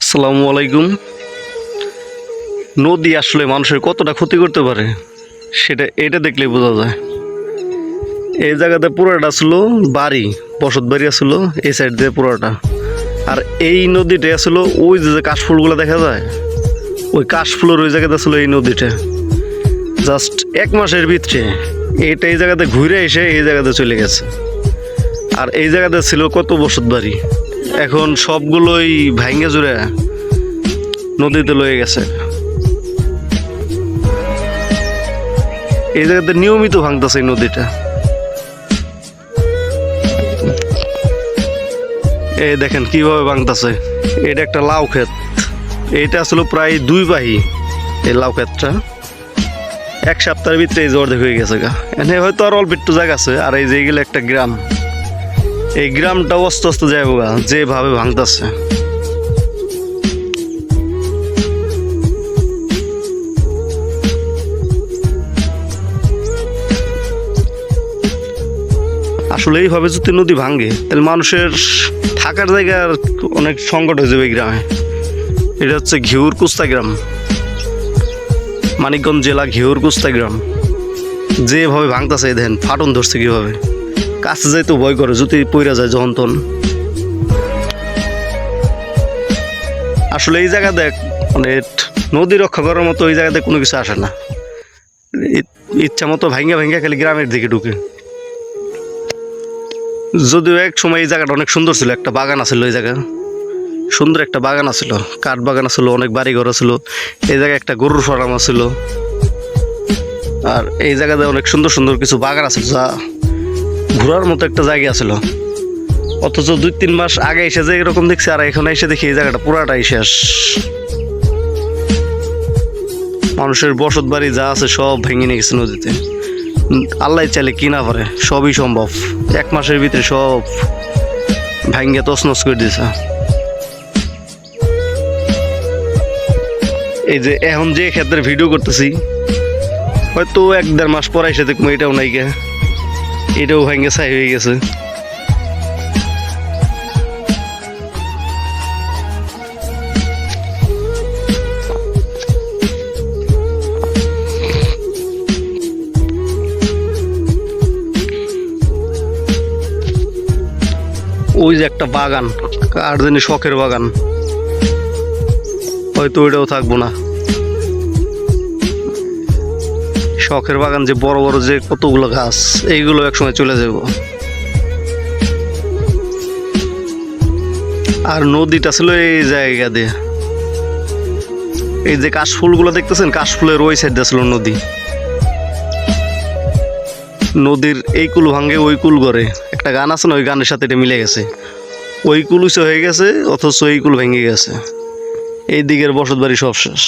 আসসালামু আলাইকুম। নদী আসলে মানুষের কতটা ক্ষতি করতে পারে এটা দেখলেই বোঝা যায়। এই জায়গাতে পুরোটা ছিল বাড়ি, বসত বাড়ি আসলো এই সাইড দিয়ে পুরোটা। আর এই নদীটা আসলো ওই যে কাশফুলগুলো দেখা যায়, ওই কাশফুলের ওই জায়গাতে আসলো এই নদীটা। জাস্ট 1 মাসের ভিতরে এটা এই জায়গাতে ঘুরে এসে এই জায়গাতে চলে গেছে। আর এই জায়গাতে ছিল কত বসত বাড়ি, এখন সবগুলোই ভাঙ্গে জুড়ে নদীতে লয়ে গেছে। এই জায়গাতে নিয়মিত ভাঙতেছে এই নদীটা। এই দেখেন কিভাবে ভাঙতেছে। এটা একটা লাউ ক্ষেত, এইটা আসলে প্রায় 2 বাহি। এই লাউ ক্ষেতটা 1 সপ্তাহের ভিতরে এই অর্ধেক হয়ে গেছে গা। এনে হয়তো আর অল্প একটু জায়গা আছে। আর এই যে এইগুলো একটা গ্রাম, এই গ্রামটাও আস্তে আস্তে যাবো গা যেভাবে ভাঙতেছে। আসলে এইভাবে যদি নদী ভাঙে তাহলে মানুষের থাকার জায়গার অনেক সংকট হয়ে যাবে এই গ্রামে। এটা হচ্ছে ঘিউর কুস্তা গ্রাম, মানিকগঞ্জ জেলা ঘিউর কুস্তা গ্রাম। যেভাবে ভাঙতেছে দেখেন, ফাটন ধরছে কীভাবে। কাছে যাইতেও ভয় করে যদি পইরা যায় যখন তখন। আসলে এই জায়গা দেখ, মানে নদী রক্ষা করার মতো এই জায়গাতে কোনো কিছু আসে না। ইচ্ছা মতো ভাঙ্গা ভাঙ্গা খালি গ্রামের দিকে ঢুকে। যদিও এক সময় এই জায়গাটা অনেক সুন্দর ছিল, একটা বাগান আছিল এই জায়গা, সুন্দর একটা বাগান আছিল, কাঠ বাগান আছিল, অনেক বাড়ি ঘর ছিল। এই জায়গায় একটা গরুর ফার্ম ছিল। আর এই জায়গাতে অনেক সুন্দর সুন্দর কিছু বাগান আছে, যা ঘোরার মতো একটা জায়গা ছিল। অথচ 2-3 মাস আগে এসে যে এরকম দেখছি, আর এখন এসে দেখি এই জায়গাটা পুরাটাই শেষ। মানুষের বসত বাড়ি যা আছে সব ভেঙে নিয়ে গেছে নদীতে। আল্লাহ চাইলে কি না পারে, সবই সম্ভব। 1 মাসের ভিতরে সব ভাঙ্গে তছনছ করে দিয়েছে। এই যে এখন যে ক্ষেত্রে ভিডিও করতেছি, হয়তো 1-1.5 মাস পরে এসে দেখবো এটাও নাই গে, এটাও ভাঙ্গে ছাই হয়ে গেছে। ওই যে একটা বাগান, কার জানি শখের বাগান, হয়তো ওইটাও থাকবো না। শখের বাগান যে বড় বড় যে কতগুলো গাছ, এইগুলো একসময় চলে যাব। আর নদীটা ছিল এই জায়গা দিয়ে। এই যে কাশফুলগুলো দেখতেছেন, কাশফুলের ওই সাইড ছিল নদী। নদীর এই কুল ভাঙ্গে ওই কুল করে একটা গান আছে না, ওই গানের সাথে এটা মিলে গেছে। ওই কুল উঁচু হয়ে গেছে, অথচ এই কুল ভেঙে গেছে। এই দিকের বসত বাড়ি সব শেষ।